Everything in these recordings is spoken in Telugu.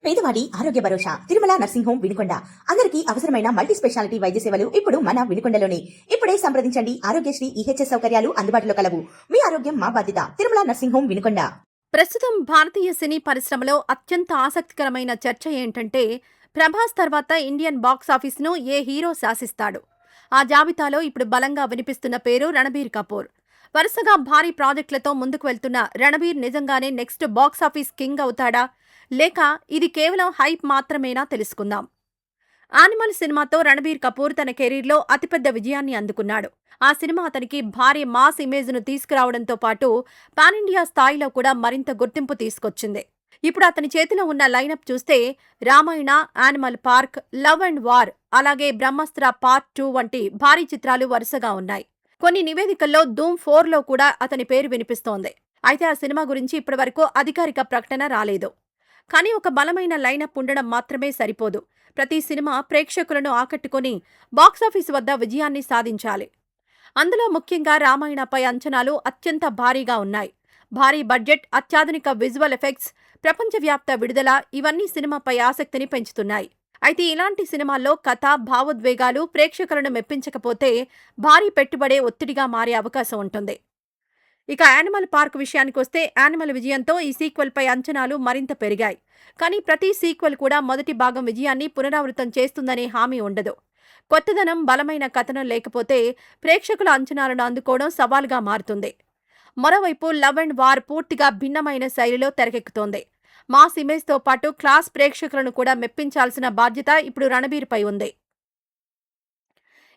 పేదవాడి ఆరోగ్య భరోసా తిరుమల నర్సింగ్ హోమ్ వినుకొండ. అందరికీ అవసరమైన మల్టీ స్పెషాలిటీ వైద్య సేవలు ఇప్పుడు మన వినుకొండలోనే. ఇప్పుడే సంప్రదించండి. ఆరోగ్యశ్రీ ఈహెచ్ఎస్ సౌకర్యాలు అందుబాటులో కలవు. మీ ఆరోగ్యం మా బాధ్యత. Tirumala nursing home Vinukonda. ప్రస్తుతం భారతీయ సినీ పరిశ్రమలో అత్యంత ఆసక్తికరమైన చర్చ ఏంటంటే, ప్రభాస్ తర్వాత ఇండియన్ బాక్స్ ఆఫీస్ను ఏ హీరో శాసిస్తాడు? ఆ జాబితాలో ఇప్పుడు బలంగా వినిపిస్తున్న పేరు రణబీర్ కపూర్. వరుసగా భారీ ప్రాజెక్టులతో ముందుకు వెళ్తున్న రణబీర్ నిజంగానే నెక్స్ట్ బాక్సాఫీస్ కింగ్ అవుతాడా, లేక ఇది కేవలం హైప్ మాత్రమేనా తెలుసుకుందాం. యానిమల్ సినిమాతో రణబీర్ కపూర్ తన కెరీర్లో అతిపెద్ద విజయాన్ని అందుకున్నాడు. ఆ సినిమా అతనికి భారీ మాస్ ఇమేజ్ను తీసుకురావడంతో పాటు పాన్ ఇండియా స్థాయిలో కూడా మరింత గుర్తింపు తీసుకొచ్చింది. ఇప్పుడు అతని చేతిలో ఉన్న లైనప్ చూస్తే Ramayana, animal park, love and war, అలాగే బ్రహ్మాస్త్ర పార్ట్ 2 వంటి భారీ చిత్రాలు వరుసగా ఉన్నాయి. కొన్ని నివేదికల్లో ధూమ్ 4లో కూడా అతని పేరు వినిపిస్తోంది. అయితే ఆ సినిమా గురించి ఇప్పటివరకు అధికారిక ప్రకటన రాలేదు. కానీ ఒక బలమైన లైనప్ ఉండడం మాత్రమే సరిపోదు. ప్రతి సినిమా ప్రేక్షకులను ఆకట్టుకుని బాక్సాఫీస్ వద్ద విజయాన్ని సాధించాలి. అందులో ముఖ్యంగా రామాయణపై అంచనాలు అత్యంత భారీగా ఉన్నాయి. భారీ బడ్జెట్, అత్యాధునిక విజువల్ ఎఫెక్ట్స్, ప్రపంచవ్యాప్త విడుదల ఇవన్నీ సినిమాపై ఆసక్తిని పెంచుతున్నాయి. అయితే ఇలాంటి సినిమాల్లో కథ, భావోద్వేగాలు ప్రేక్షకులను మెప్పించకపోతే భారీ పెట్టుబడే ఒత్తిడిగా మారే అవకాశం ఉంటుంది. ఇక యానిమల్ పార్క్ విషయానికొస్తే యానిమల్ విజయంతో ఈ సీక్వెల్పై అంచనాలు మరింత పెరిగాయి. కానీ ప్రతి సీక్వెల్ కూడా మొదటి భాగం విజయాన్ని పునరావృతం చేస్తుందనే హామీ ఉండదు. కొత్తదనం, బలమైన కథనం లేకపోతే ప్రేక్షకుల అంచనాలను అందుకోవడం సవాలుగా మారుతుంది. మరోవైపు లవ్ అండ్ వార్ పూర్తిగా భిన్నమైన శైలిలో తెరకెక్కుతోంది. మాస్ ఇమేజ్తో పాటు క్లాస్ ప్రేక్షకులను కూడా మెప్పించాల్సిన బాధ్యత ఇప్పుడు రణబీర్పై ఉంది.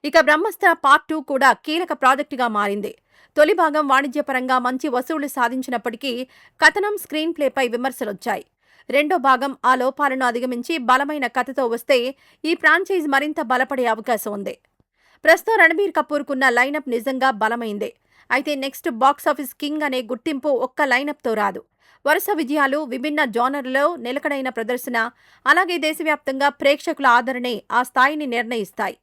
ఇక బ్రహ్మాస్త్ర పార్ట్ 2 కూడా కీలక ప్రాజెక్టుగా మారింది. తొలి భాగం వాణిజ్యపరంగా మంచి వసూళ్లు సాధించినప్పటికీ కథనం, స్క్రీన్ ప్లేపై విమర్శలొచ్చాయి. రెండో భాగం ఆ లోపాలను అధిగమించి బలమైన కథతో వస్తే ఈ ఫ్రాంచైజ్ మరింత బలపడే అవకాశం ఉంది. ప్రస్తుతం రణబీర్ కపూర్కున్న లైనప్ నిజంగా బలమైందే. అయితే నెక్స్ట్ బాక్సాఫీస్ కింగ్ అనే గుర్తింపు ఒక్క లైనప్తో రాదు. వరుస విజయాలు, విభిన్న జోనర్లలో నిలకడైన ప్రదర్శన, అలాగే దేశవ్యాప్తంగా ప్రేక్షకుల ఆదరణే ఆ స్థాయిని నిర్ణయిస్తాయి.